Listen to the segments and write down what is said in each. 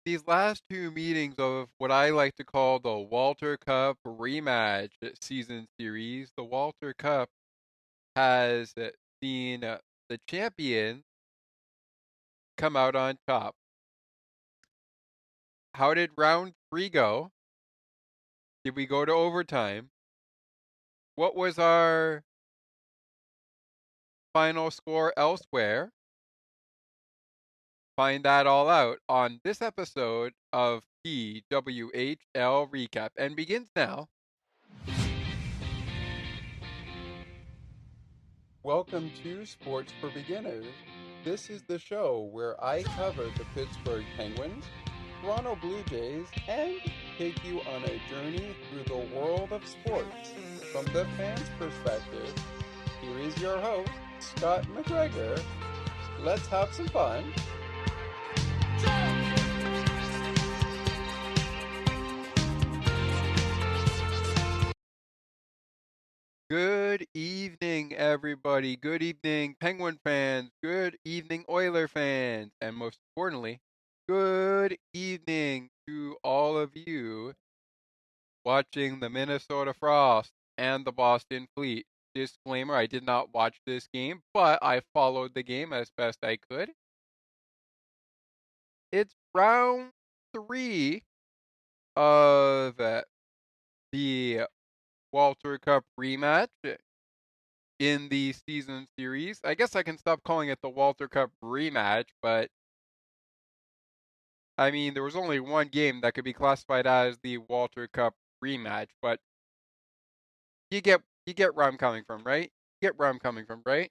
these last two meetings of what I like to call the Walter Cup Rematch season series, the Walter Cup has seen the champion come out on top. How did round three go? Did we go to overtime? What was our final score elsewhere? Find that all out on this episode of PWHL Recap and begins now. Welcome to Sports for Beginners. This is the show where I cover the Pittsburgh Penguins, Toronto Blue Jays, and take you on a journey through the world of sports from the fans' perspective. Here is your host, Scott McGregor. Let's have some fun. Good evening, everybody. Good evening, Penguin fans. Good evening, Oiler fans. And most importantly, good evening to all of you watching the Minnesota Frost and the Boston Fleet. Disclaimer, I did not watch this game, but I followed the game as best I could. It's round three of the Walter Cup rematch in the season series. I guess I can stop calling it the Walter Cup rematch, but I mean, there was only one game that could be classified as the Walter Cup rematch, but you get where I'm coming from, right? You get where I'm coming from, right?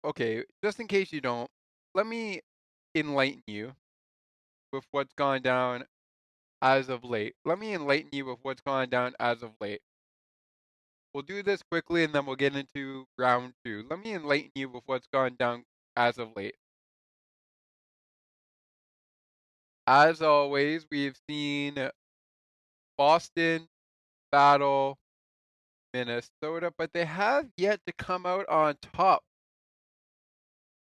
Okay, just in case you don't, let me enlighten you with what's gone down as of late. Let me enlighten you with what's gone down as of late. We'll do this quickly and then we'll get into round two. Let me enlighten you with what's gone down as of late. As always, we've seen Boston battle Minnesota, but they have yet to come out on top.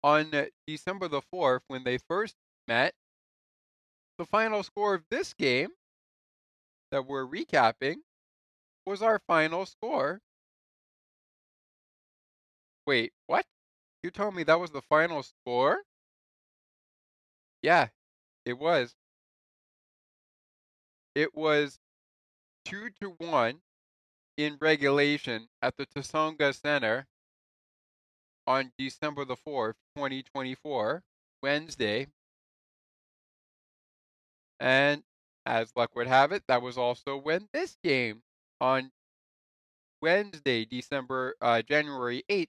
On December the 4th, when they first met, the final score of this game that we're recapping was our final score. Wait, what? You told me that was the final score? Yeah, it was. It was 2-1 in regulation at the Tsonga Center on December the 4th, 2024, Wednesday. And as luck would have it, that was also when this game on Wednesday, January 8th,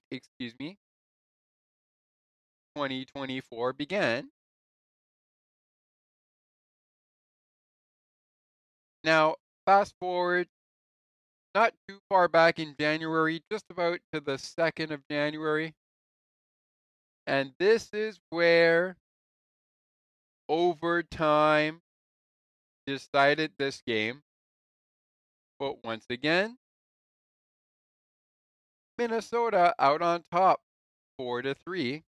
2024 began. Now, fast forward not too far back in January, just about to the 2nd of January. And this is where overtime decided this game. But once again, Minnesota out on top 4-3.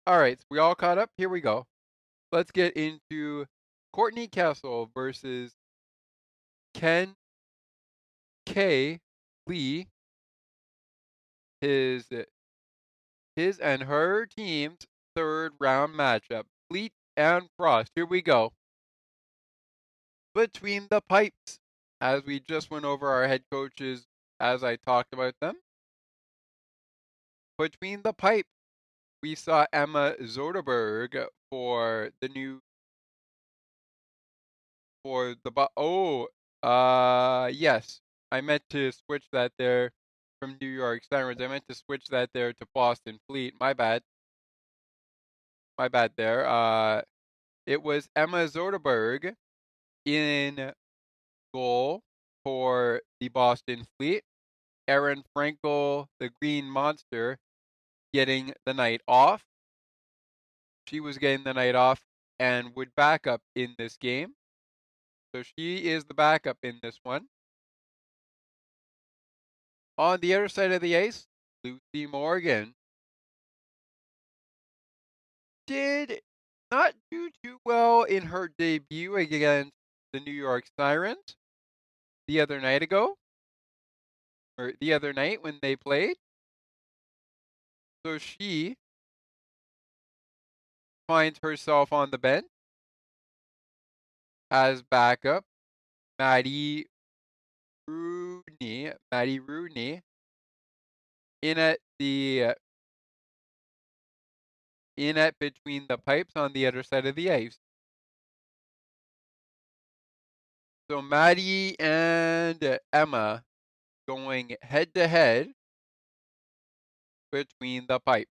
All right, so we all caught up. Here we go. Let's get into Courtney Kessel versus Ken K. Lee. His and her team's third round matchup. Fleet and Frost. Here we go. Between the pipes, as we just went over our head coaches as I talked about them. Between the pipes, we saw Emma Zoderberg for the new for the yes, I meant to switch that there from New York Sirens. I meant to switch that there to Boston Fleet. My bad. My bad there. It was Emma Zoderberg in goal for the Boston Fleet. Erin Frankel, the Green Monster, getting the night off. She was getting the night off and would back up in this game. So she is the backup in this one. On the other side of the ice, Lucy Morgan did not do too well in her debut against the New York Sirens the other night ago, or the other night when they played. So she finds herself on the bench as backup. Maddie Rooney in at the in at between the pipes on the other side of the ice. So Maddie and Emma going head to head between the pipes.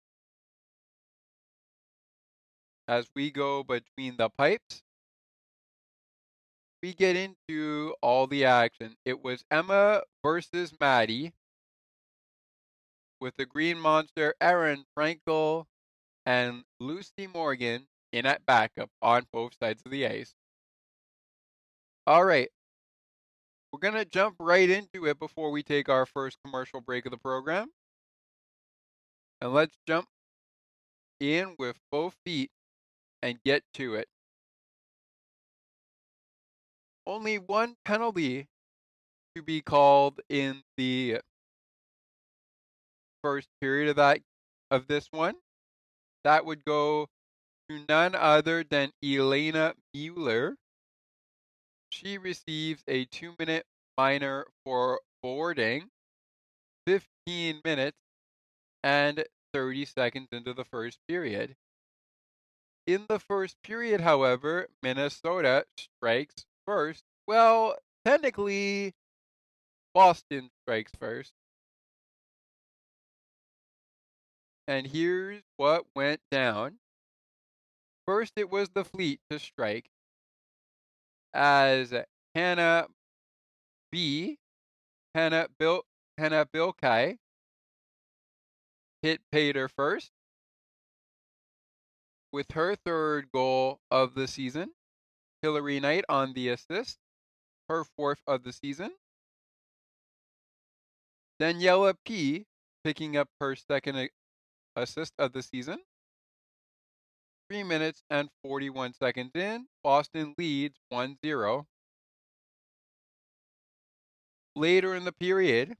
As we go between the pipes, we get into all the action. It was Emma versus Maddie with the Green Monster, Aaron Frankel, and Lucy Morgan in at backup on both sides of the ice. All right, we're going to jump right into it before we take our first commercial break of the program. And let's jump in with both feet and get to it. Only one penalty to be called in the first period of this one. That would go to none other than Elena Mueller. She receives a 2-minute minor for boarding, 15 minutes and 30 seconds into the first period. In the first period, however, Minnesota strikes first. Well, technically, Boston strikes first. And here's what went down. First, it was the Fleet to strike, as Hannah Bilkai hit Pater first with her third goal of the season. Hillary Knight on the assist, her fourth of the season. Daniela P picking up her second assist of the season. 3 minutes and 41 seconds in, Boston leads 1-0. Later in the period,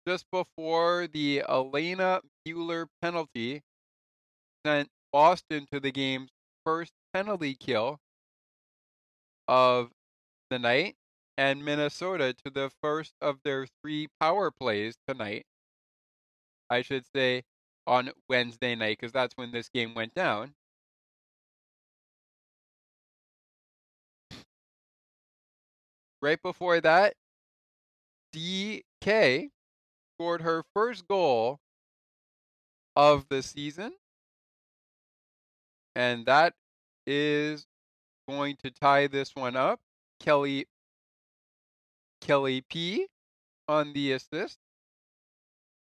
just before the Elena Mueller penalty sent Boston to the game's first penalty kill of the night, and Minnesota to the first of their 3 power plays tonight. I should say on Wednesday night, because that's when this game went down. Right before that, DK scored her first goal of the season, and that is going to tie this one up. Kelly P on the assist,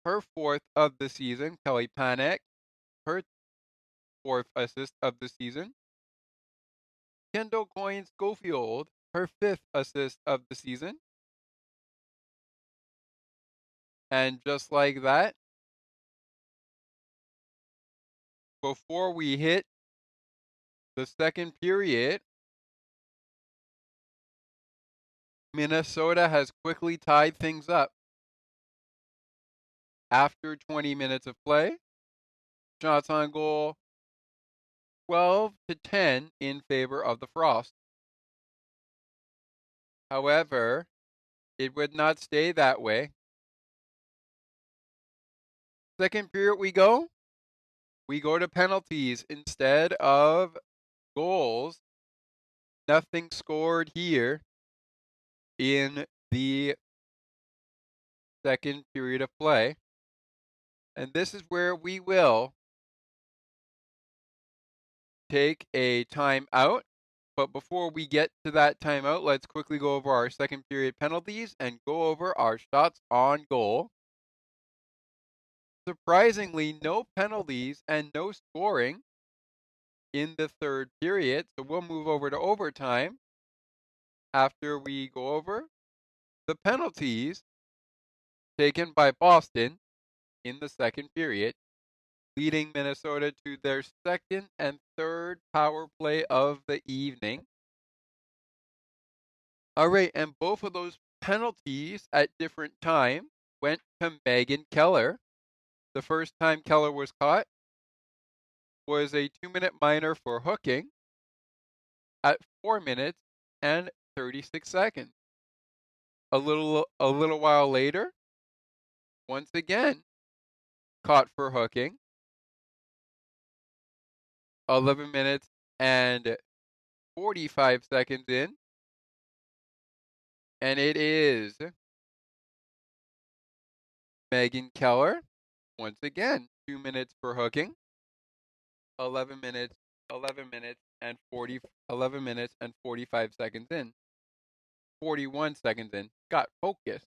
her fourth of the season. Kelly Panek, her fourth assist of the season. Kendall Coyne Schofield, her fifth assist of the season. And just like that, before we hit the second period, Minnesota has quickly tied things up. After 20 minutes of play, shots on goal 12-10 in favor of the Frost. However, it would not stay that way. Second period we go to penalties instead of goals. Nothing scored here in the second period of play. And this is where we will take a timeout. But before we get to that timeout, let's quickly go over our second period penalties and go over our shots on goal. Surprisingly, no penalties and no scoring in the third period. So we'll move over to overtime after we go over the penalties taken by Boston in the second period, leading Minnesota to their second and third power play of the evening. All right, and both of those penalties at different times went to Megan Keller. The first time Keller was caught was a 2-minute minor for hooking at 4 minutes and 36 seconds. A little while later, once again, caught for hooking, 11 minutes and 45 seconds in, and it is Megan Keller, once again, 2 minutes for hooking, 11 minutes and 45 seconds in. 41 seconds in. Got focused.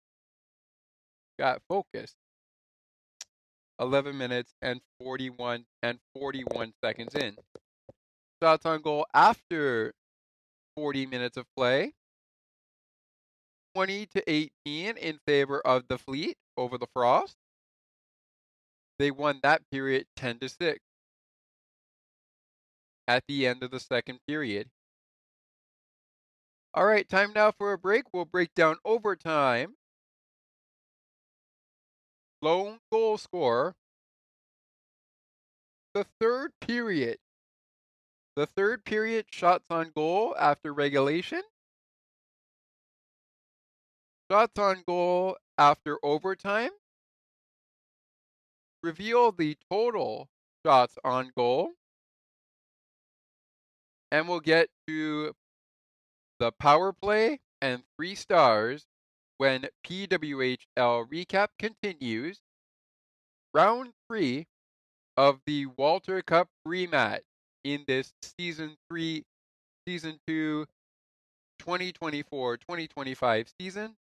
11 minutes and 41 seconds in. Shots on goal after 40 minutes of play. 20-18 in favor of the Fleet over the Frost. They won that period 10-6 at the end of the second period. All right, time now for a break. We'll break down overtime. Lone goal scorer. The third period. Shots on goal after regulation. Shots on goal after overtime. Reveal the total shots on goal. And we'll get to the power play and 3 stars when PWHL Recap continues. Round 3 of the Walter Cup rematch in this Season 2 2024-2025 season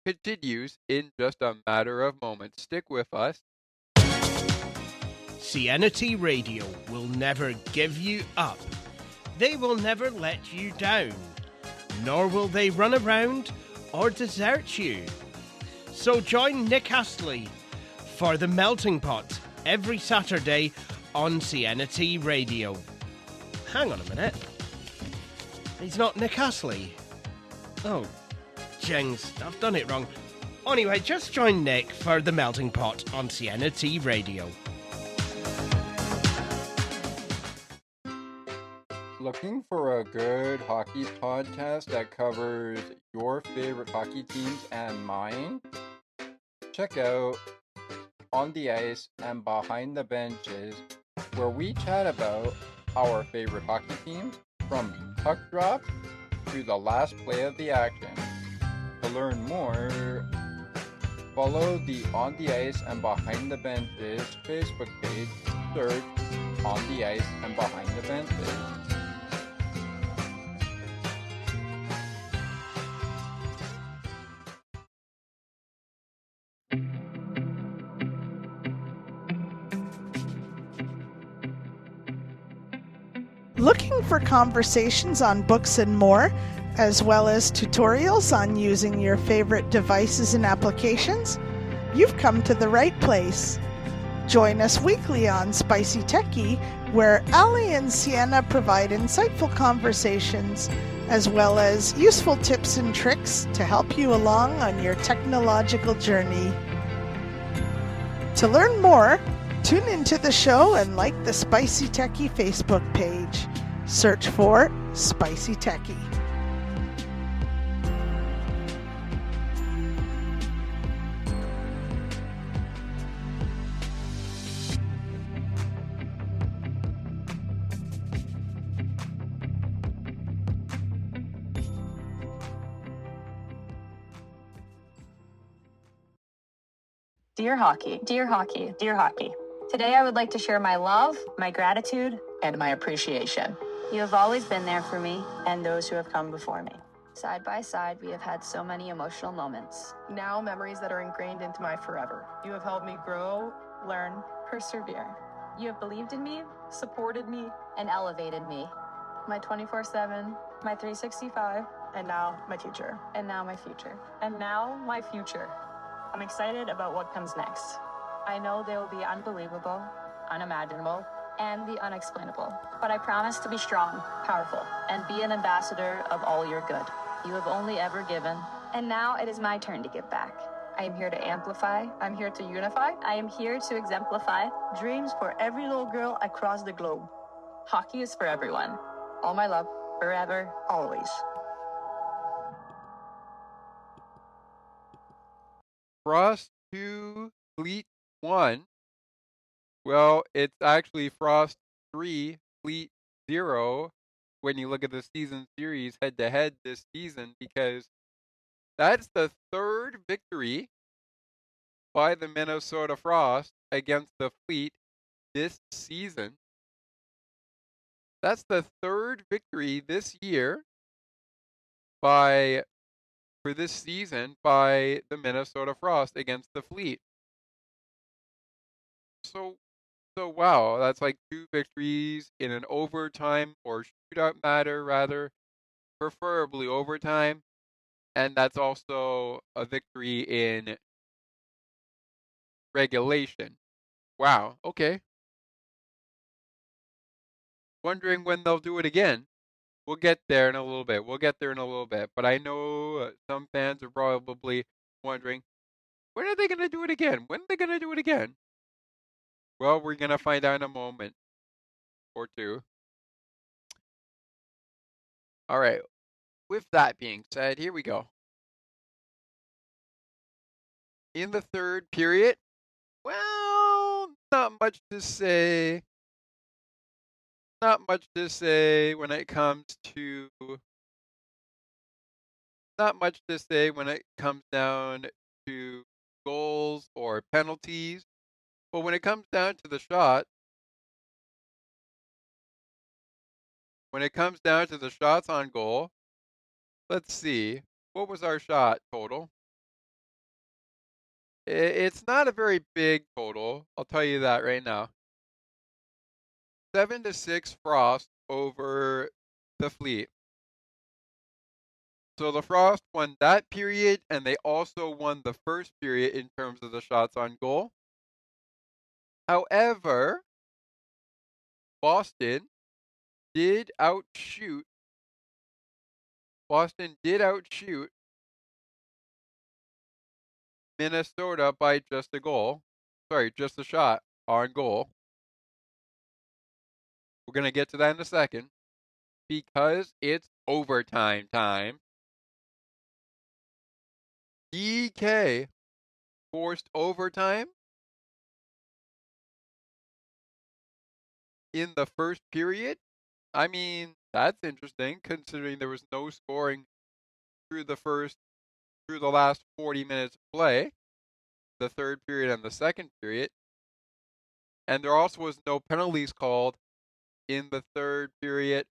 continues in just a matter of moments. Stick with us. CNT Radio will never give you up. They will never let you down, nor will they run around or desert you. So join Nick Astley for The Melting Pot every Saturday on CNT Radio. Hang on a minute. He's not Nick Astley. Oh, jings, I've done it wrong. Anyway, just join Nick for The Melting Pot on CNT Radio. Looking for a good hockey podcast that covers your favorite hockey teams and mine? Check out On the Ice and Behind the Benches, where we chat about our favorite hockey teams from puck drop to the last play of the action. To learn more, follow the On the Ice and Behind the Benches Facebook page. Search On the Ice and Behind the Benches. Looking for conversations on books and more, as well as tutorials on using your favorite devices and applications? You've come to the right place. Join us weekly on Spicy Techie, where Ali and Sienna provide insightful conversations, as well as useful tips and tricks to help you along on your technological journey. To learn more, tune into the show and like the Spicy Techie Facebook page. Search for Spicy Techie. Dear Hockey, dear Hockey, dear Hockey. Today I would like to share my love, my gratitude, and my appreciation. You have always been there for me and those who have come before me. Side by side, we have had so many emotional moments. Now memories that are ingrained into my forever. You have helped me grow, learn, Persevere. you have believed in me, supported me, And elevated me. my 24/7, My 365. and now my future. And now my future. And now my future. I'm excited about what comes next. I know they will be unbelievable. unimaginable, and the unexplainable. But I promise to be strong, powerful, and be an ambassador of all your good. You have only ever given, and now it is my turn to give back. I am here to amplify. I'm here to unify I am here to exemplify. dreams for every little girl across the globe. Hockey is for everyone, All my love, forever. always. Frost 2, Fleet 1. Well, it's actually Frost 3, Fleet 0 when you look at the season series head-to-head this season, because that's the third victory by the Minnesota Frost against the Fleet this season. That's the third victory this year for this season by the Minnesota Frost against the Fleet. So wow, that's like 2 victories in an overtime or shootout matter rather, preferably overtime, and that's also a victory in regulation. Wow, okay. Wondering when they'll do it again. We'll get there in a little bit. But I know some fans are probably wondering, when are they going to do it again? When are they going to do it again? Well, we're going to find out in a moment or two. All right. With that being said, here we go. In the third period, well, not much to say. Not much to say when it comes to. Not much to say when it comes down to goals or penalties. But when it comes down to the shot, when it comes down to the shots on goal, let's see. What was our shot total? It's not a very big total. I'll tell you that right now. 7-6 Frost over the Fleet. So the Frost won that period, and they also won the first period in terms of the shots on goal. However, Boston did outshoot. Minnesota by just a goal. Sorry, just a shot on goal. We're going to get to that in a second. Because it's overtime time. DK forced overtime in the first period. I mean, that's interesting considering there was no scoring through the last 40 minutes of play, the third period and the second period. And there also was no penalties called in the third period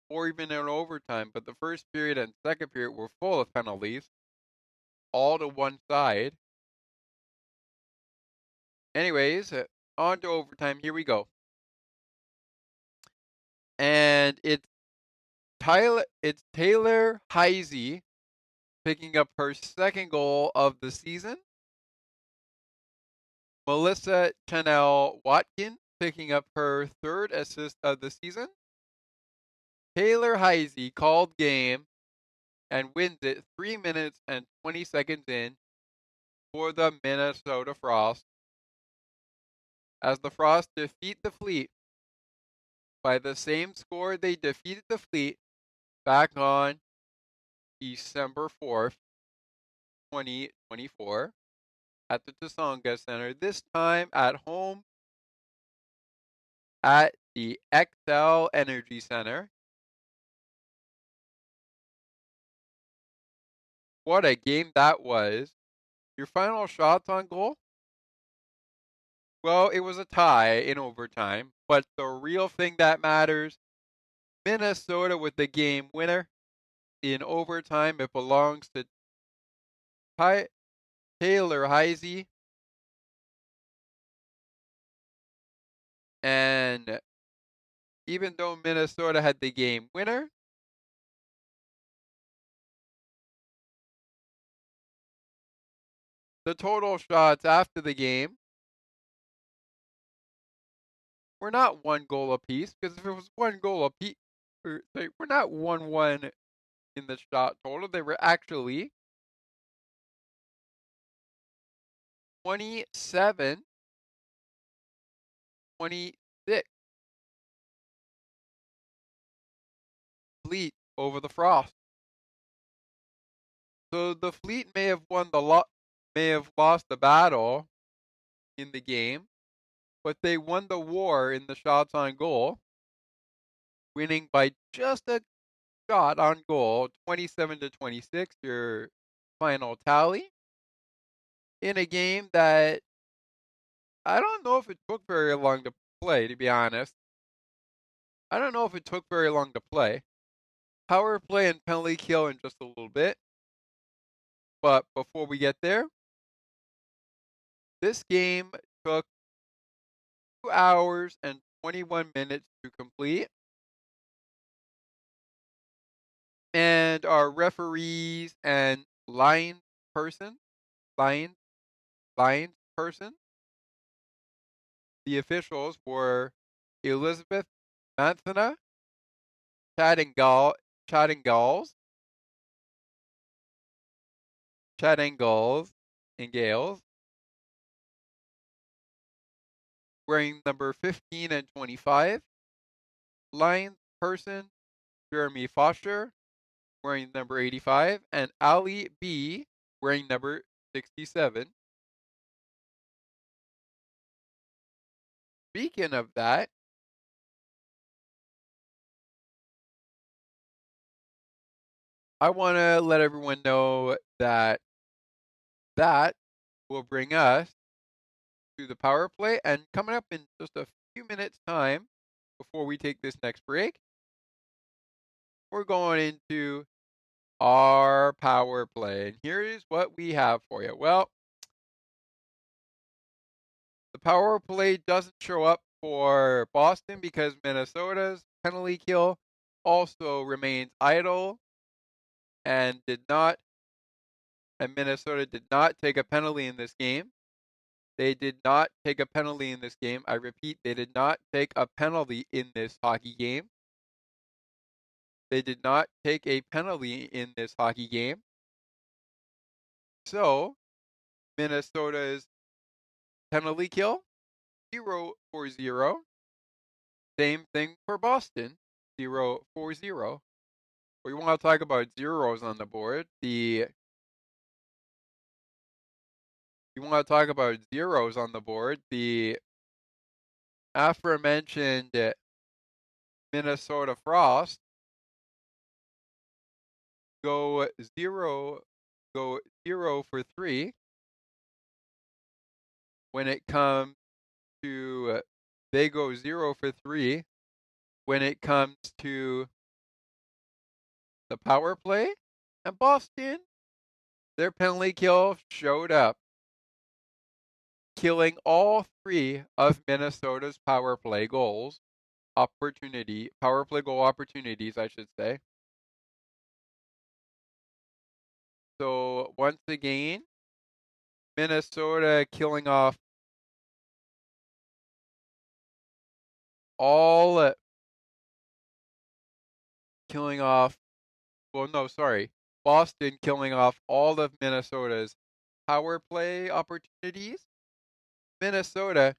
or even in overtime, but the first period and second period were full of penalties, all to one side. Anyways, on to overtime. Here we go. And it's Taylor Heisey picking up her second goal of the season. Melissa Chanel Watkins picking up her third assist of the season. Taylor Heisey called game and wins it 3 minutes and 20 seconds in for the Minnesota Frost, as the Frost defeat the Fleet by the same score they defeated the Fleet back on December 4th, 2024 at the Tsonga Center, this time at home at the XL Energy Center. What a game that was. Your final shots on goal? Well, it was a tie in overtime, but the real thing that matters, Minnesota with the game winner in overtime. It belongs to Taylor Heisey. And even though Minnesota had the game winner, the total shots after the game we're not one goal apiece, because if it was one goal apiece, we're not 1-1 in the shot total. They were actually 27-26 Fleet over the Frost. So the Fleet may have lost the battle in the game, but they won the war in the shots on goal, winning by just a shot on goal, 27-26, your final tally, in a game that I don't know if it took very long to play, to be honest. I don't know if it took very long to play. Power play and penalty kill in just a little bit. But before we get there, this game took 2 hours and 21 minutes to complete. And our referees and line person, the officials were Elizabeth Manthana, Chad Ingalls, and Gales, wearing number 15 and 25. Line person, Jeremy Foster, wearing number 85, and Ali B, wearing number 67. Speaking of that, I want to let everyone know that will bring us to the power play. And coming up in just a few minutes' time, before we take this next break, we're going into our power play. And here is what we have for you. Well, the power play doesn't show up for Boston because Minnesota's penalty kill also remains idle and Minnesota did not take a penalty in this game. They did not take a penalty in this game. I repeat, they did not take a penalty in this hockey game. They did not take a penalty in this hockey game. So, Minnesota's penalty kill, 0-0. Same thing for Boston, 0-0. We want to talk about zeros on the board. You want to talk about zeros on the board. The aforementioned Minnesota Frost go 0 for 3 when it comes to they go 0 for 3 when it comes to the power play. And Boston, their penalty kill showed up, killing all 3 of Minnesota's power play goal opportunities, I should say. So once again, Minnesota killing off Boston killing off all of Minnesota's power play opportunities. Minnesota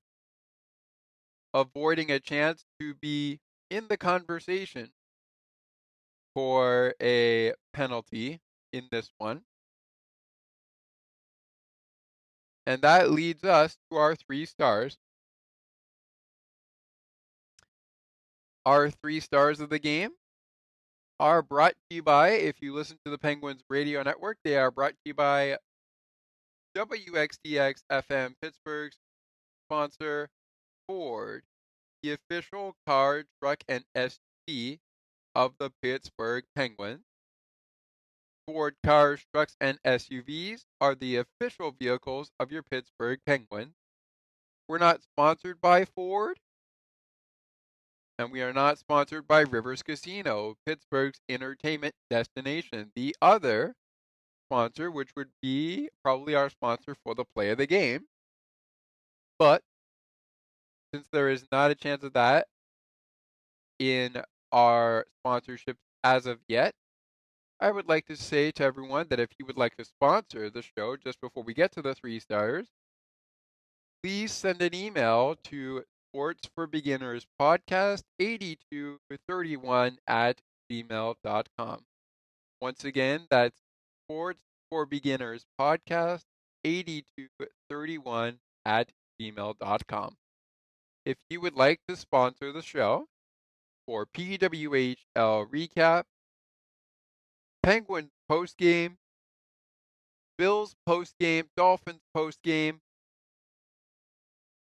avoiding a chance to be in the conversation for a penalty in this one. And that leads us to our 3 stars. Our 3 stars of the game are brought to you by, if you listen to the Penguins radio network, they are brought to you by WXDX FM Pittsburgh's sponsor, Ford, the official car, truck, and SUV of the Pittsburgh Penguins. Ford cars, trucks, and SUVs are the official vehicles of your Pittsburgh Penguins. We're not sponsored by Ford, and we are not sponsored by Rivers Casino, Pittsburgh's entertainment destination. The other sponsor, which would be probably our sponsor for the play of the game. But since there is not a chance of that in our sponsorships as of yet, I would like to say to everyone that if you would like to sponsor the show just before we get to the 3 stars, please send an email to Sports for Beginners Podcast 8231 at gmail.com. Once again, that's Sports for Beginners Podcast 8231 at gmail.com. If you would like to sponsor the show for PWHL Recap, Penguins postgame, Bills postgame, Dolphins postgame,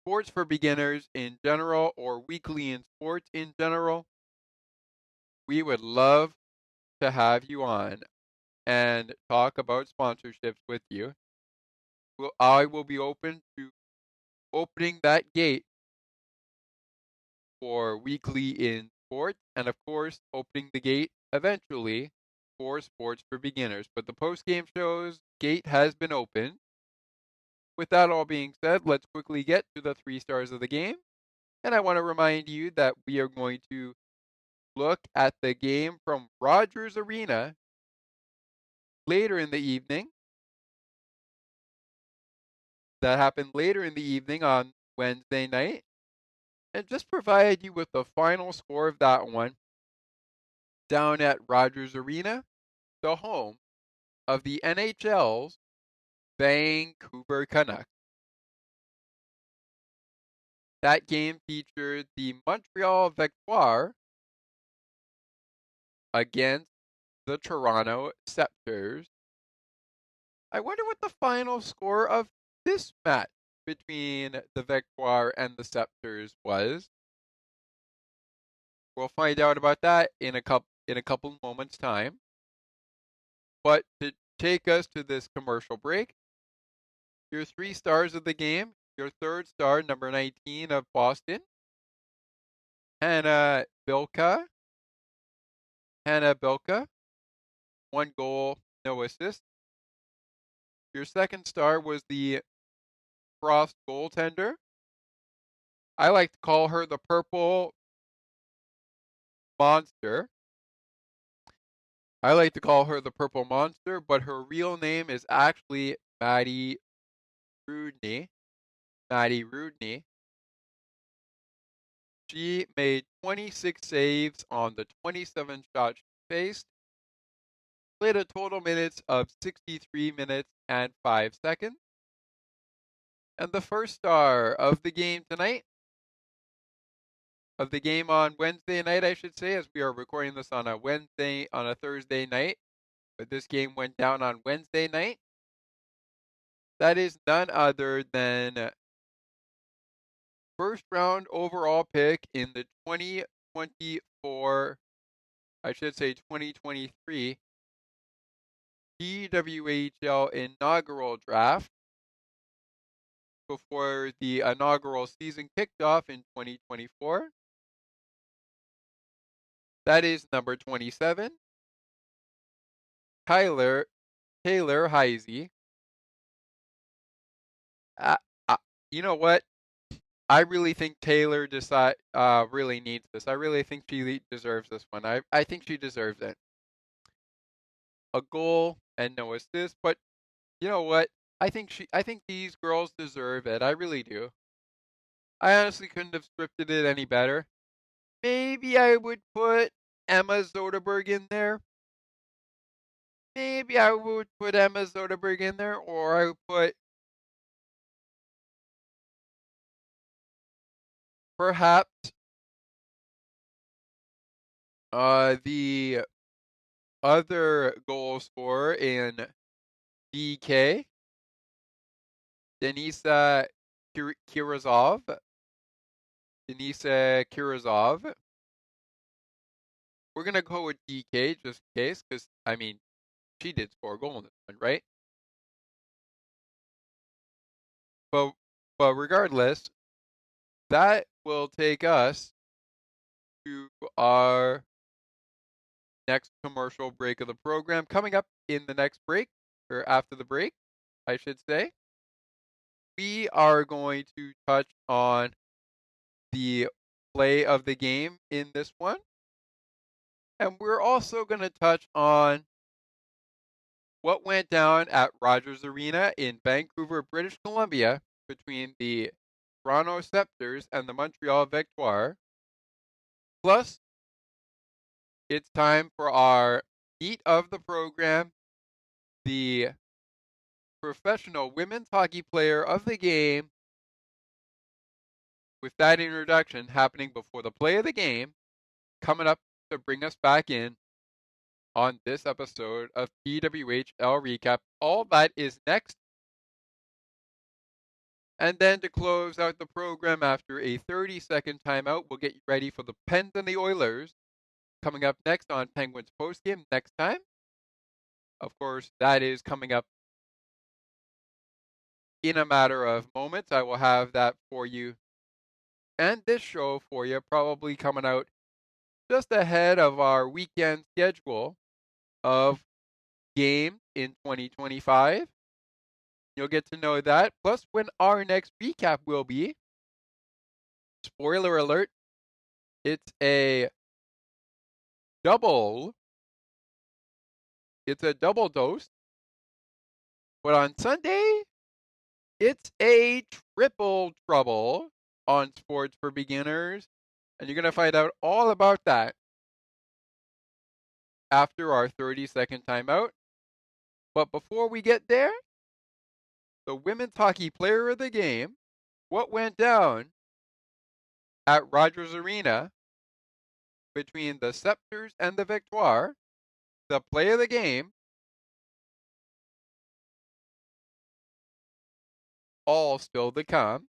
sports for beginners in general, or weekly in sports in general, we would love to have you on and talk about sponsorships with you. I will be open to opening that gate for weekly in sports, and of course, opening the gate eventually for sports for beginners. But the post game shows gate has been opened. With that all being said, let's quickly get to the 3 stars of the game. And I want to remind you that we are going to look at the game from Rogers Arena later in the evening. That happened later in the evening on Wednesday night. And just provide you with the final score of that one down at Rogers Arena, the home of the NHL's Vancouver Canucks. That game featured the Montreal Victoire against the Toronto Scepters. I wonder what the final score of this match between the Victoire and the Scepters was. We'll find out about that in a couple moments' time. But to take us to this commercial break, your 3 stars of the game, your third star, number 19 of Boston, Hannah Bilka. 1 goal, no assist. Your second star was the Frost goaltender. I like to call her the Purple Monster. But her real name is actually Maddie Rudney. She made 26 saves on the 27 shots she faced, played a total minutes of 63 minutes and 5 seconds. And the first star of the game tonight, of the game on Wednesday night, I should say, as we are recording this on a Thursday night, but this game went down on Wednesday night. That is none other than first round overall pick in the 2023 PWHL inaugural draft before the inaugural season kicked off in 2024. That is number 27, Taylor Heisey. You know what? I really think Taylor really needs this. I really think she deserves this one. I think she deserves it. A goal and no assist, but you know what? I think these girls deserve it. I really do. I honestly couldn't have scripted it any better. Maybe I would put Emma Zoderberg in there. Or I would put perhaps the other goal scorer in DK, Denisa Kirazov. We're going to go with DK just in case, because, I mean, she did score a goal in this one, right? But regardless, that will take us to our next commercial break of the program. Coming up in the next break, or after the break, I should say, we are going to touch on the play of the game in this one. And we're also going to touch on what went down at Rogers Arena in Vancouver, British Columbia, between the Toronto Scepters and the Montreal Victoire. Plus, it's time for our meat of the program, the professional women's hockey player of the game, with that introduction happening before the play of the game, coming up to bring us back in on this episode of PWHL Recap. All that is next. And then to close out the program after a 30-second timeout, we'll get you ready for the Pens and the Oilers coming up next on Penguins Postgame next time. Of course, that is coming up in a matter of moments. I will have that for you and this show for you, probably coming out just ahead of our weekend schedule of games in 2025. You'll get to know that. Plus, when our next recap will be, spoiler alert, it's a double dose. But on Sunday, it's a triple trouble on Sports for Beginners. And you're going to find out all about that after our 30-second timeout. But before we get there, the women's hockey player of the game, what went down at Rogers Arena between the Scepters and the Victoire, the play of the game, all still to come.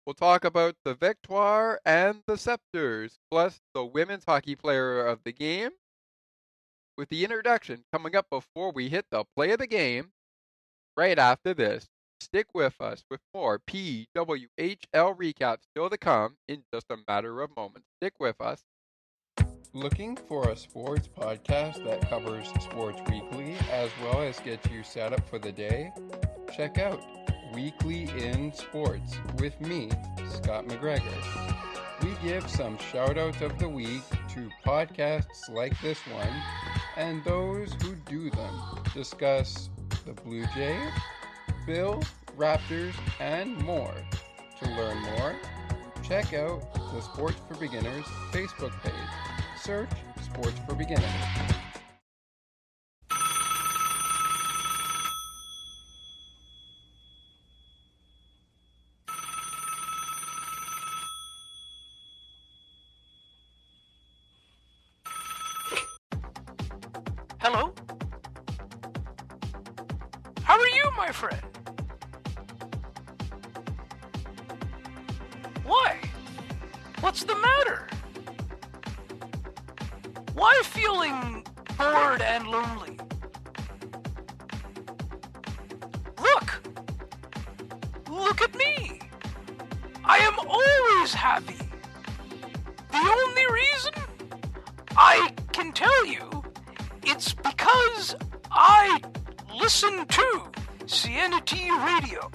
We'll talk about the Victoire and the Scepters, plus the women's hockey player of the game, with the introduction coming up before we hit the play of the game right after this. Stick with us with more PWHL Recap still to come in just a matter of moments. Stick with us. Looking for a sports podcast that covers sports weekly as well as gets you set up for the day? Check out Weekly in Sports with me, Scott McGregor. We give some shout-outs of the week to podcasts like this one and those who do them. Discuss the Blue Jays, Bills, Raptors, and more. To learn more, check out the Sports for Beginners Facebook page. Search Sports for Beginners. Hello? How are you, my friend? Why? What's the matter? Why feeling bored and lonely? Look at me. I am always happy. The only reason I can tell you, it's because I listen to CNT Radio.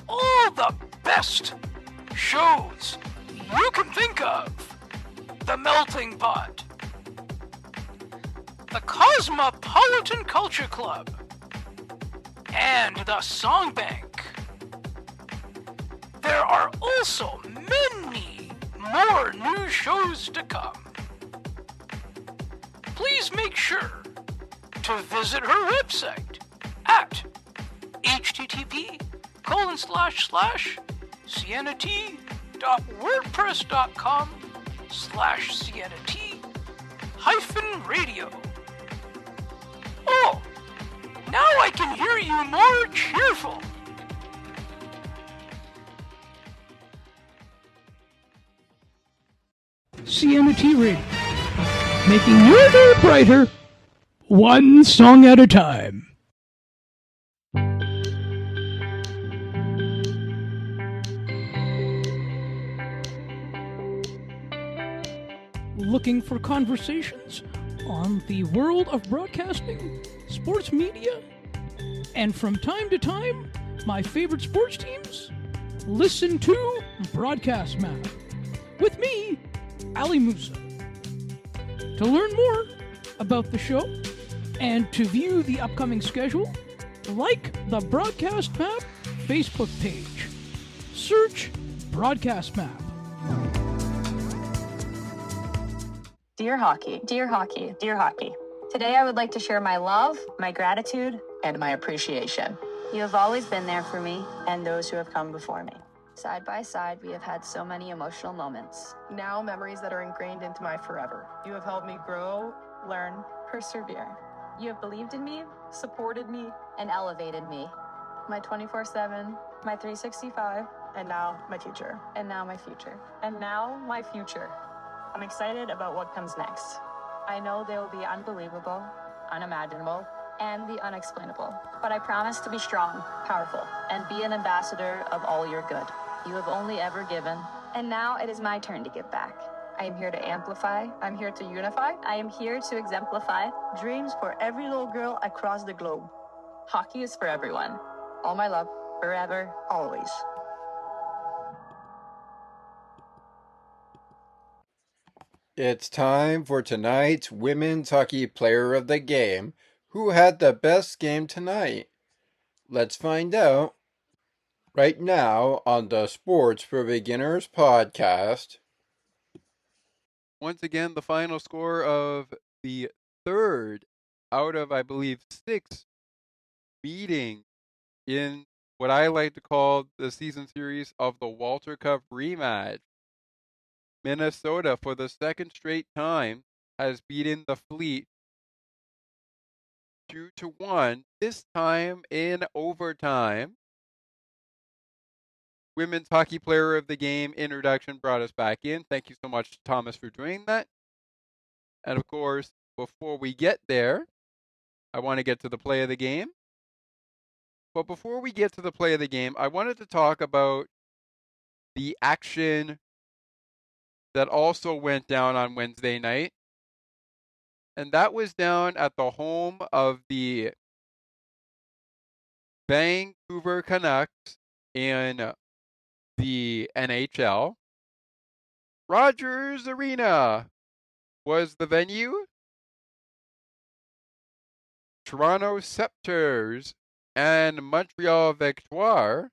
All the best shows you can think of. The Melting Pot, the Cosmopolitan Culture Club, and the Song Bank. There are also many more new shows to come. Please make sure to visit her website at http://sienna-t.wordpress.com/sienna-t-radio. Oh, now I can hear you more cheerful. CNT Radio, making your day brighter, one song at a time. Looking for conversations on the world of broadcasting, sports media, and from time to time, my favorite sports teams? listen to Broadcast Map with me, Ali Musa. To learn more about the show and to view the upcoming schedule, like the Broadcast Map Facebook page. Search Broadcast Map. Dear Hockey, dear Hockey, dear Hockey. Today I would like to share my love, my gratitude, and my appreciation. You have always been there for me and those who have come before me. Side by side, we have had so many emotional moments. Now memories that are ingrained into my forever. You have helped me grow, learn, Persevere. You have believed in me, supported me, and elevated me. My 24/7, my 365, and now my future. and now my future. And now my future. I'm excited about what comes next. I know they will be unbelievable, unimaginable, and the unexplainable. But I promise to be strong, powerful, and be an ambassador of all your good. You have only ever given, and now it is my turn to give back. I am here to amplify. I'm here to unify I am here to exemplify. dreams for every little girl across the globe. Hockey is for everyone, All my love, forever. always. It's time for tonight's Women's Hockey Player of the Game. Who had the best game tonight? Let's find out right now on the Sports for Beginners podcast. Once again, the final score of the third out of, I believe, 6 meetings in what I like to call the season series of the Walter Cup rematch. Minnesota, for the second straight time, has beaten the Fleet 2-1, this time in overtime. Women's Hockey Player of the Game introduction brought us back in. Thank you so much, Thomas, for doing that. And of course, before we get there, I want to get to the play of the game. But before we get to the play of the game, I wanted to talk about the action that also went down on Wednesday night. And that was down at the home of the Vancouver Canucks in the NHL. Rogers Arena was the venue. Toronto Scepters and Montreal Victoire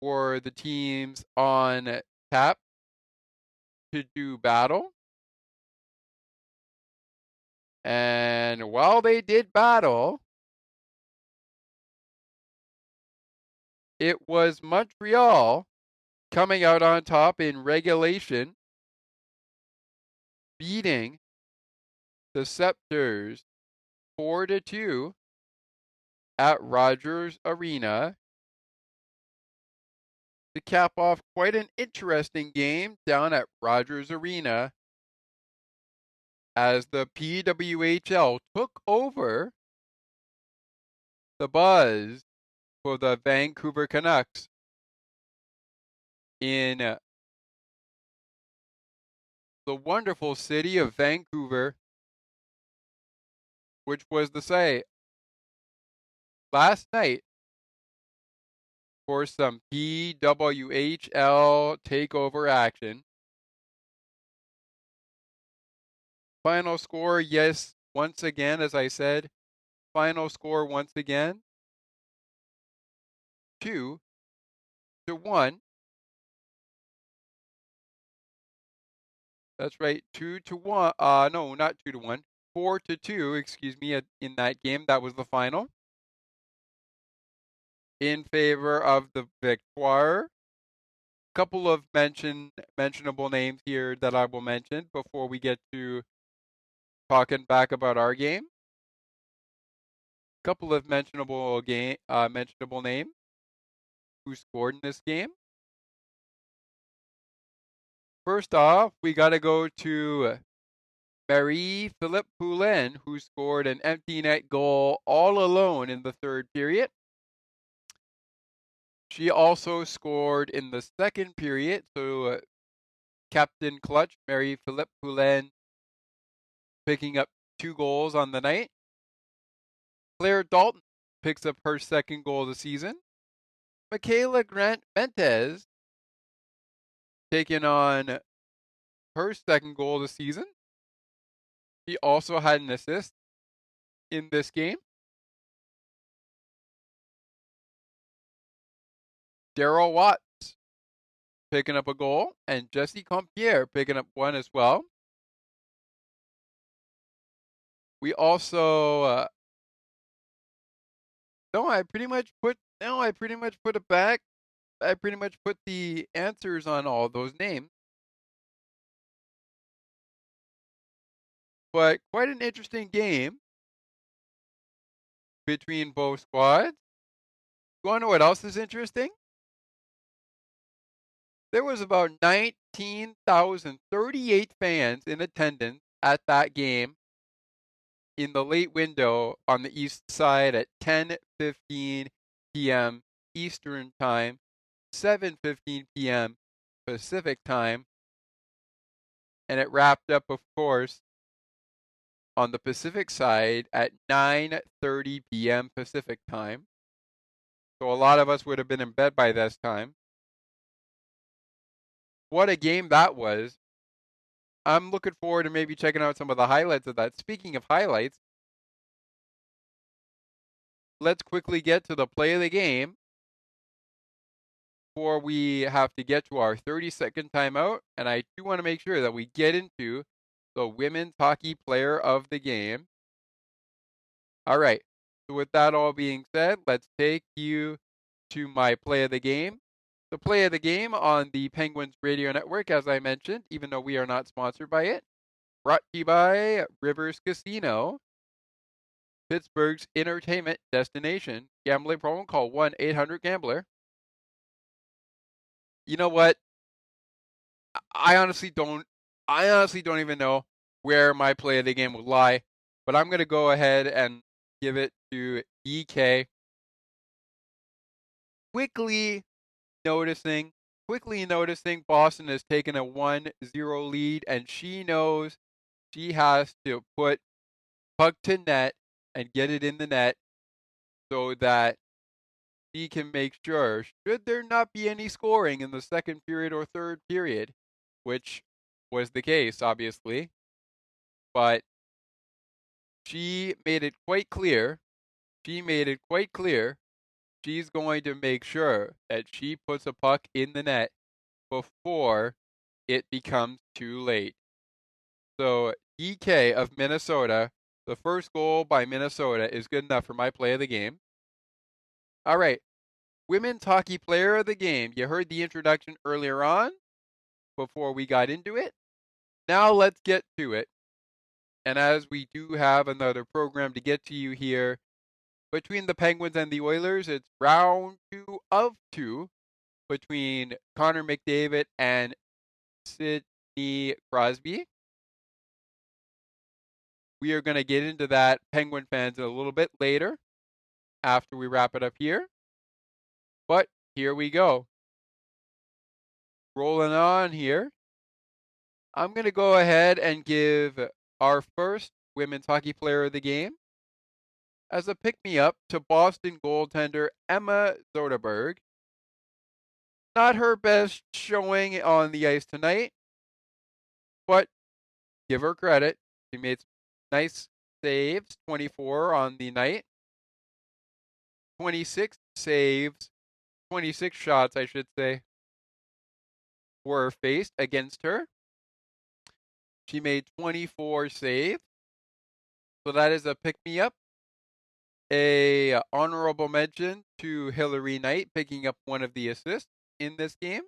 were the teams on tap to do battle. And while they did battle, it was Montreal coming out on top in regulation, beating the Scepters 4-2 at Rogers Arena to cap off quite an interesting game down at Rogers Arena as the PWHL took over the buzz for the Vancouver Canucks in the wonderful city of Vancouver, which was to say last night for some PWHL takeover action. Final score, yes, once again, as I said, final score once again, 2-1. That's right, 2-1. No, not 2-1. 4-2, excuse me, in that game. That was the final. In favor of the Victoire. Couple of mentionable names here that I will mention before we get to talking back about our game. Couple of mentionable names who scored in this game. First off, we got to go to Marie-Philippe Poulin, who scored an empty net goal all alone in the third period. She also scored in the second period, so Captain Clutch, Marie-Philippe Poulin, picking up 2 goals on the night. Claire Dalton picks up her second goal of the season. Michaela Grant Mentes taking on her second goal of the season. She also had an assist in this game. Daryl Watts picking up a goal, and Jesse Compier picking up one as well. We also I pretty much put it back. I pretty much put the answers on all those names. But quite an interesting game between both squads. You want to know what else is interesting? There was about 19,038 fans in attendance at that game in the late window on the east side at 10:15 p.m. Eastern Time, 7:15 p.m. Pacific Time, and it wrapped up, of course, on the Pacific side at 9:30 p.m. Pacific Time. So a lot of us would have been in bed by this time. What a game that was. I'm looking forward to maybe checking out some of the highlights of that. Speaking of highlights, let's quickly get to the play of the game before we have to get to our 30-second timeout. And I do want to make sure that we get into the women's hockey player of the game. All right. So with that all being said, let's take you to my play of the game. The play of the game on the Penguins Radio Network, as I mentioned, even though we are not sponsored by it. Brought to you by Rivers Casino, Pittsburgh's entertainment destination. Gambling problem? Call 1-800-GAMBLER. You know what? I honestly don't even know where my play of the game will lie, but I'm going to go ahead and give it to EK. Quickly noticing Boston has taken a 1-0 lead, and she knows she has to put puck to net and get it in the net so that she can make sure, should there not be any scoring in the second period or third period, which was the case, obviously, but she made it quite clear she's going to make sure that she puts a puck in the net before it becomes too late. So EK of Minnesota, the first goal by Minnesota is good enough for my play of the game. All right, women's hockey player of the game. You heard the introduction earlier on before we got into it. Now let's get to it. And as we do have another program to get to you here, between the Penguins and the Oilers, it's round 2 of 2 between Connor McDavid and Sidney Crosby. We are going to get into that, Penguin fans, a little bit later after we wrap it up here. But here we go. Rolling on here. I'm going to go ahead and give our first women's hockey player of the game as a pick-me-up to Boston goaltender Emma Soderberg. Not her best showing on the ice tonight, but give her credit. She made some nice saves, 24 on the night. 26 saves, 26 shots, I should say, were faced against her. She made 24 saves. So that is a pick-me-up. A honorable mention to Hillary Knight picking up one of the assists in this game.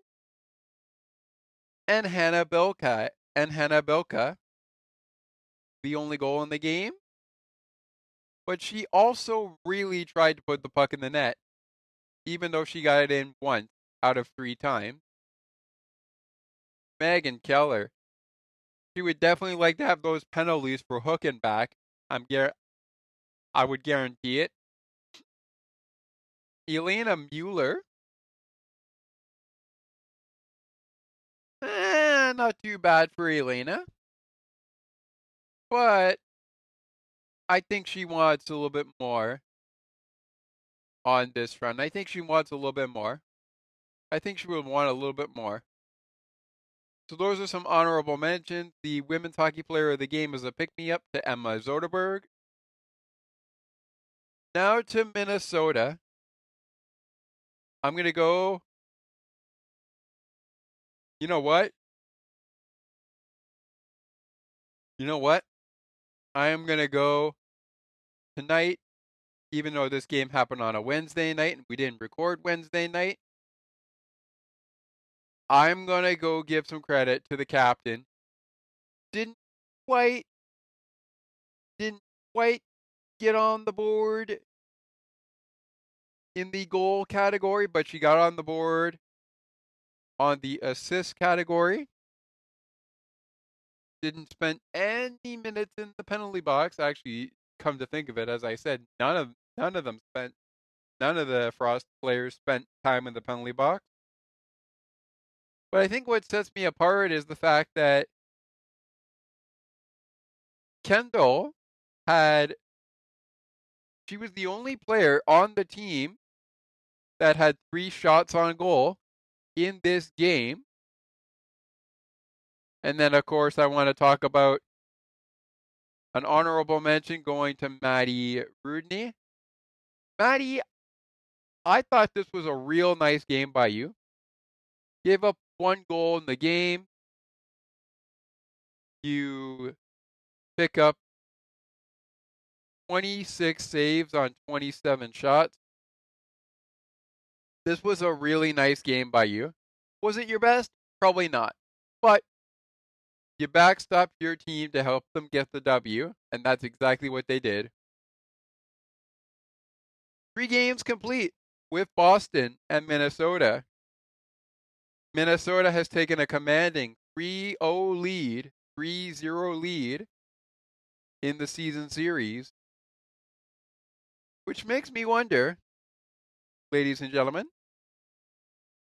And Hannah Belka, the only goal in the game. But she also really tried to put the puck in the net, even though she got it in once out of 3 times. Megan Keller. She would definitely like to have those penalties for hooking back. I would guarantee it. Elena Mueller. Not too bad for Elena. But I think she wants a little bit more on this front. I think she wants a little bit more. I think she would want a little bit more. So those are some honorable mentions. The women's hockey player of the game is a pick-me-up to Emma Zoderberg. Now to Minnesota. I'm going to go... You know what? I am going to go tonight, even though this game happened on a Wednesday night and we didn't record Wednesday night. I'm going to go give some credit to the captain. Didn't quite get on the board in the goal category, but she got on the board on the assist category. Didn't spend any minutes in the penalty box. Actually, come to think of it, as I said, none of the Frost players spent time in the penalty box. But I think what sets me apart is the fact that Kendall she was the only player on the team that had 3 shots on goal in this game. And then, of course, I want to talk about an honorable mention going to Maddie Rudney. Maddie, I thought this was a real nice game by you. Gave up 1 goal in the game. You pick up 26 saves on 27 shots. This was a really nice game by you. Was it your best? Probably not. But you backstopped your team to help them get the W, and that's exactly what they did. 3 games complete with Boston and Minnesota. Minnesota has taken a commanding 3-0 lead in the season series, which makes me wonder, ladies and gentlemen,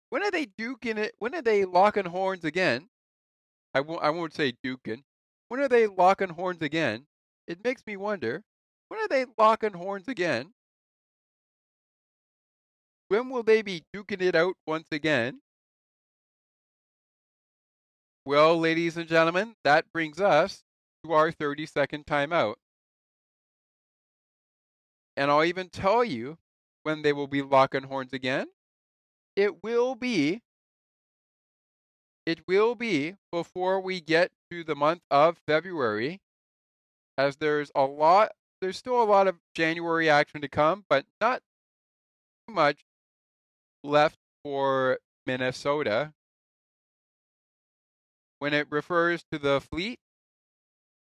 when are they duking it? When are they locking horns again? I won't say duking. When are they locking horns again? It makes me wonder, when are they locking horns again? When will they be duking it out once again? Well, ladies and gentlemen, that brings us to our 30-second timeout. And I'll even tell you when they will be locking horns again. It will be before we get to the month of February, as there's still a lot of January action to come, but not too much left for Minnesota. When it refers to the Fleet,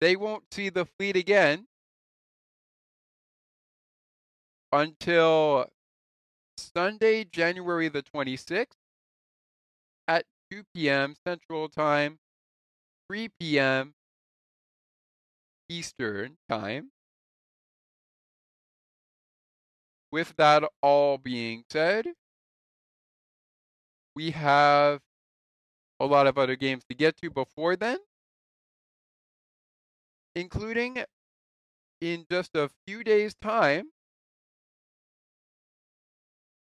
they won't see the Fleet again until Sunday, January the 26th at 2 p.m. Central Time, 3 p.m. Eastern Time. With that all being said, we have a lot of other games to get to before then, including in just a few days' time,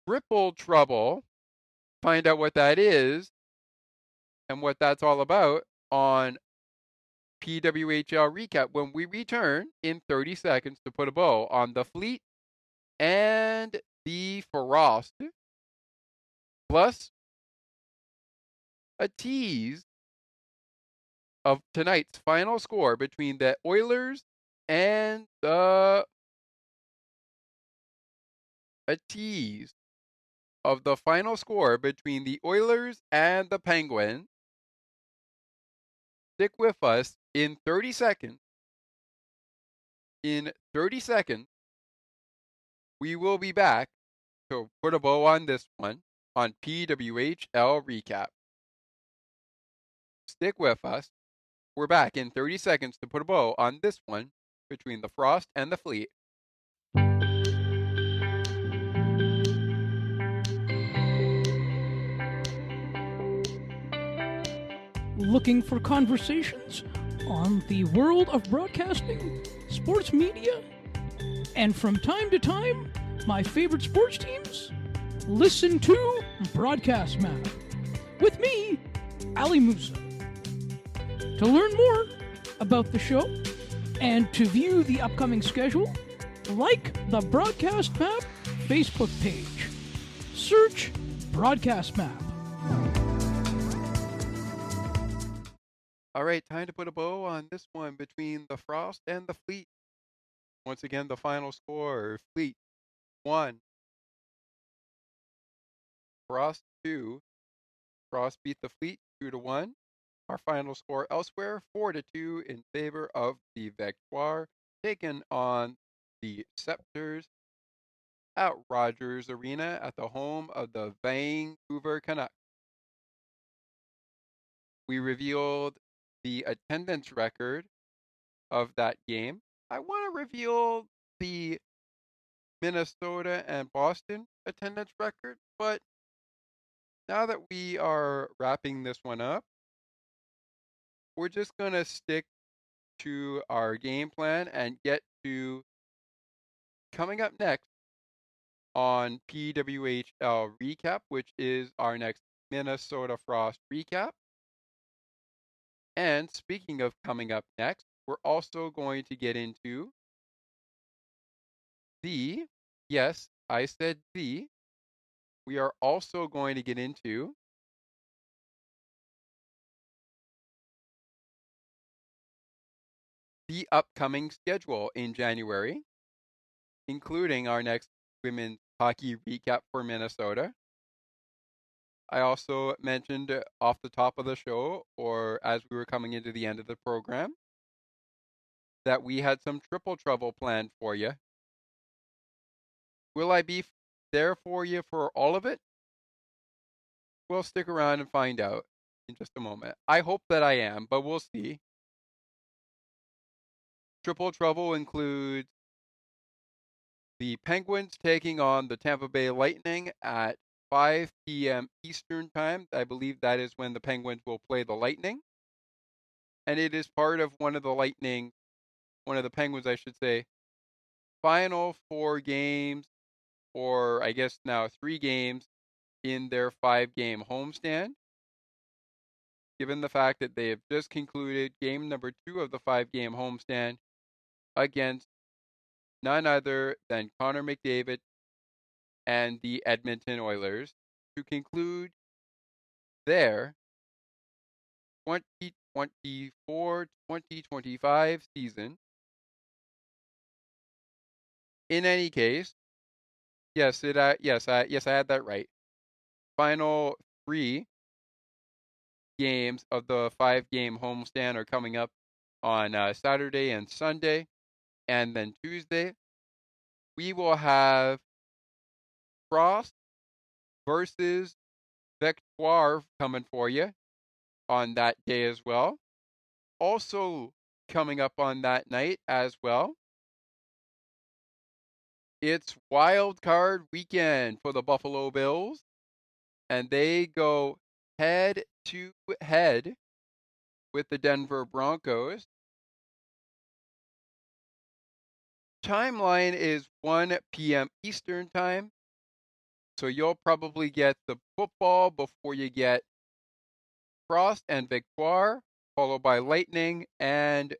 Triple Trouble. Find out what that is and what that's all about on PWHL Recap when we return in 30 seconds to put a bow on the Fleet and the Frost. Plus, a tease of tonight's final score between the Oilers and a tease of the final score between the Oilers and the Penguins. Stick with us in 30 seconds. In 30 seconds, we will be back to put a bow on this one on PWHL Recap. Stick with us. We're back in 30 seconds to put a bow on this one between the Frost and the Fleet. Looking for conversations on the world of broadcasting, sports media, and from time to time, my favorite sports teams? Listen to Broadcast Map with me, Ali Musa. To learn more about the show and to view the upcoming schedule, like the Broadcast Map Facebook page. Search Broadcast Map. All right, time to put a bow on this one between the Frost and the Fleet. Once again, the final score, Fleet 1, Frost 2. Frost beat the Fleet 2-1. Our final score elsewhere, 4-2 in favor of the Victoire, taken on the Scepters at Rogers Arena at the home of the Vancouver Canucks. We revealed the attendance record of that game. I want to reveal the Minnesota and Boston attendance record, but now that we are wrapping this one up, we're just going to stick to our game plan and get to coming up next on PWHL Recap, which is our next Minnesota Frost recap. And speaking of coming up next, we're also going to get into yes, I said we are also going to get into the upcoming schedule in January, including our next women's hockey recap for Minnesota. I also mentioned off the top of the show, or as we were coming into the end of the program, that we had some triple trouble planned for you. Will I be there for you for all of it? We'll stick around and find out in just a moment. I hope that I am, but we'll see. Triple trouble includes the Penguins taking on the Tampa Bay Lightning at 5 p.m. Eastern Time. I believe that is when the Penguins will play the Lightning. And it is part of one of the Penguins, I should say, final 4 games, or I guess now 3 games in their 5-game homestand. Given the fact that they have just concluded game number 2 of the 5-game homestand against none other than Connor McDavid and the Edmonton Oilers to conclude their 2024-2025 season. In any case, yes, I had that right. Final 3 games of the 5-game homestand are coming up on Saturday and Sunday, and then Tuesday we will have Frost versus Victoire coming for you on that day as well. Also coming up on that night as well, it's wild card weekend for the Buffalo Bills, and they go head to head with the Denver Broncos. Timeline is 1 p.m. Eastern Time, so you'll probably get the football before you get Frost and Victoire, followed by Lightning and,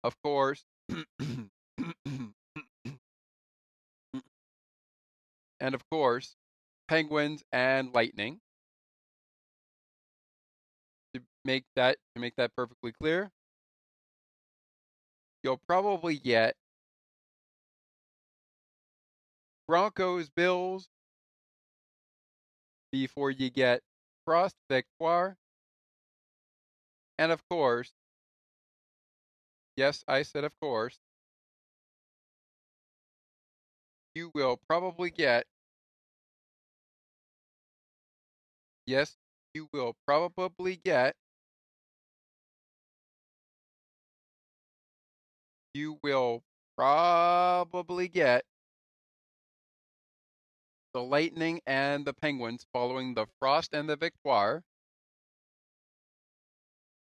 of course, Penguins and Lightning. To make that perfectly clear, you'll probably get Broncos Bills before you get Frost Victoire, and of course, yes, I said of course, you will probably get the Lightning and the Penguins following the Frost and the Victoire.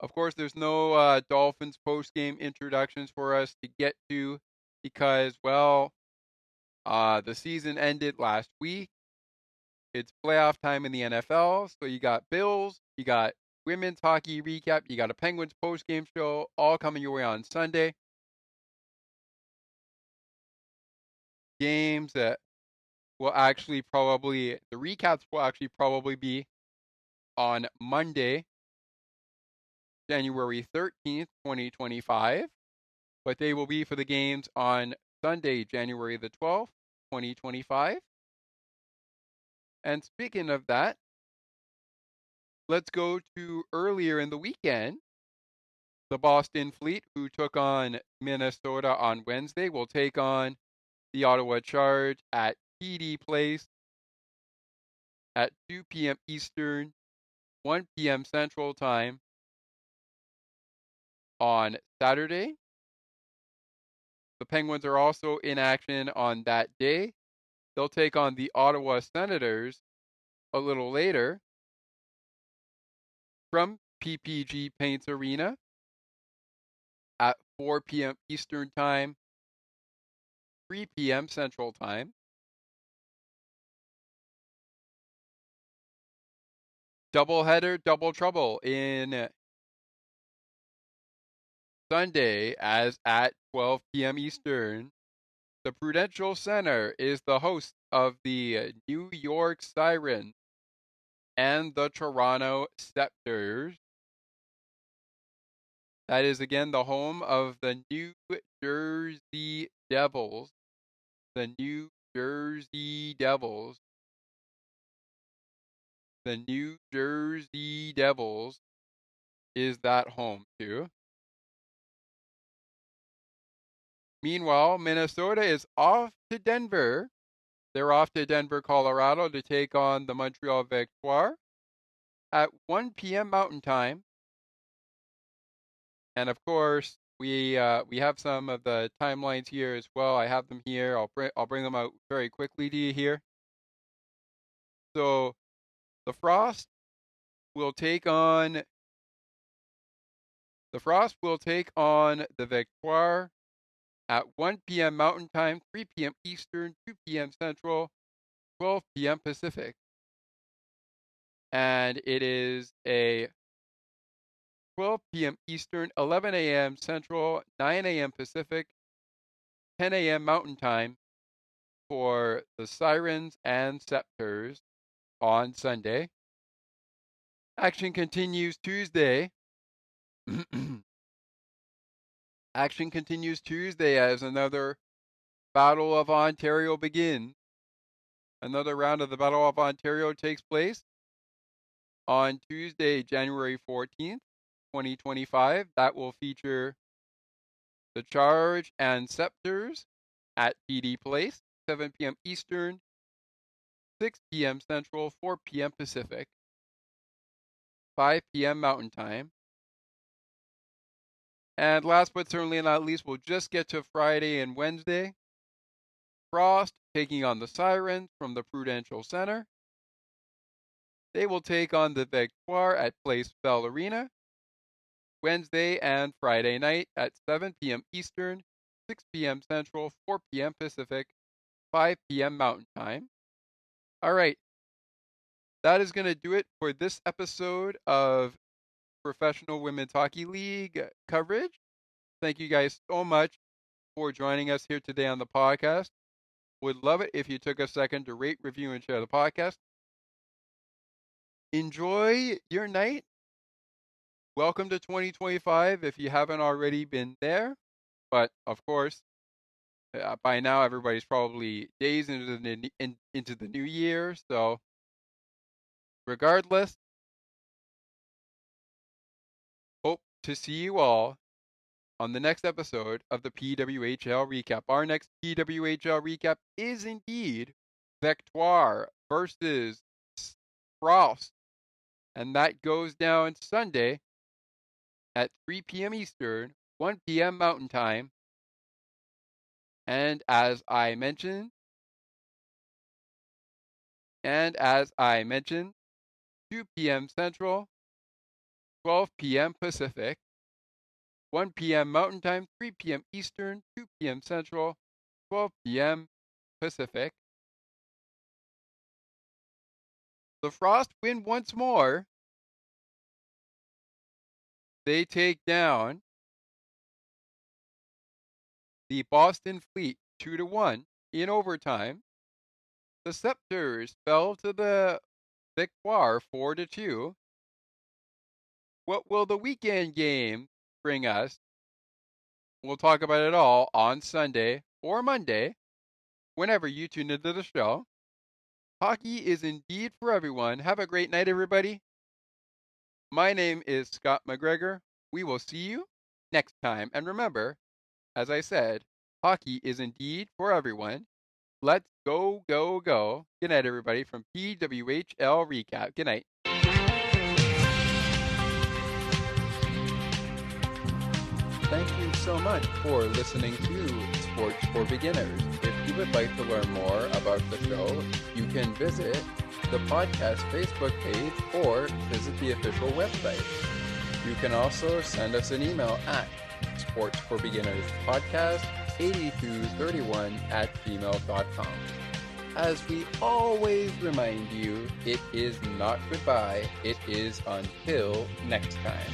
Of course, there's no Dolphins post-game introductions for us to get to because, well, The season ended last week. It's playoff time in the NFL, so you got Bills, you got women's hockey recap, you got a Penguins post-game show, all coming your way on Sunday. Games that will actually probably, the recaps will actually probably be on Monday, January 13th, 2025, but they will be for the games on Sunday, January the 12th, 2025. And speaking of that, let's go to earlier in the weekend. The Boston Fleet, who took on Minnesota on Wednesday, will take on the Ottawa Charge at TD Place at 2 p.m. Eastern, 1 p.m. Central Time on Saturday. The Penguins are also in action on that day. They'll take on the Ottawa Senators a little later from PPG Paints Arena at 4 p.m. Eastern Time, 3 p.m. Central Time. Doubleheader, double trouble in Sunday as at 12 p.m. Eastern. The Prudential Center is the host of the New York Sirens and the Toronto Scepters. That is again the home of the New Jersey Devils. The New Jersey Devils. The New Jersey Devils is that home too. Meanwhile, Minnesota is off to Denver. They're off to Denver, Colorado to take on the Montreal Victoire at 1 p.m. Mountain Time. And of course, we have some of the timelines here as well. I have them here. I'll bring them out very quickly to you here. So, the Frost will take on the Victoire at 1 p.m. Mountain Time, 3 p.m. Eastern, 2 p.m. Central, 12 p.m. Pacific. And it is a 12 p.m. Eastern, 11 a.m. Central, 9 a.m. Pacific, 10 a.m. Mountain Time for the Sirens and Scepters on Sunday. Action continues Tuesday. Action continues Tuesday as another Battle of Ontario begins. Another round of the Battle of Ontario takes place on Tuesday, January 14th, 2025. That will feature the Charge and Scepters at TD Place, 7 p.m. Eastern, 6 p.m. Central, 4 p.m. Pacific, 5 p.m. Mountain Time. And last but certainly not least, we'll just get to Friday and Wednesday. Frost taking on the Sirens from the Prudential Center. They will take on the Victoire at Place Bell Arena Wednesday and Friday night at 7 p.m. Eastern, 6 p.m. Central, 4 p.m. Pacific, 5 p.m. Mountain Time. All right. That is going to do it for this episode of Professional Women's Hockey League coverage. Thank you guys so much for joining us here today on the podcast. Would love it if you took a second to rate, review, and share the podcast. Enjoy your night. Welcome to 2025 if you haven't already been there. But of course, by now everybody's probably days into the new year. So regardless, hope to see you all on the next episode of the PWHL Recap. Our next PWHL Recap is indeed Victoire versus Frost. And that goes down Sunday at 3 p.m. Eastern, 1 p.m. Mountain Time. And as I mentioned, 2 p.m. Central, 12 p.m. Pacific, 1 p.m. Mountain Time, 3 p.m. Eastern, 2 p.m. Central, 12 p.m. Pacific. The Frost win once more. They take down the Boston Fleet 2-1 in overtime. The Scepters fell to the Victoire 4-2. What will the weekend game bring us? We'll talk about it all on Sunday or Monday, whenever you tune into the show. Hockey is indeed for everyone. Have a great night, everybody. My name is Scott McGregor. We will see you next time. And remember, as I said, hockey is indeed for everyone. Let's go, go, go. Good night, everybody, from PWHL Recap. Good night. Thank you so much for listening to Sports for Beginners. If you would like to learn more about the show, you can visit the podcast Facebook page or visit the official website. You can also send us an email at sportsforbeginners.podcast8231@gmail.com. As we always remind you, it is not goodbye, it is until next time.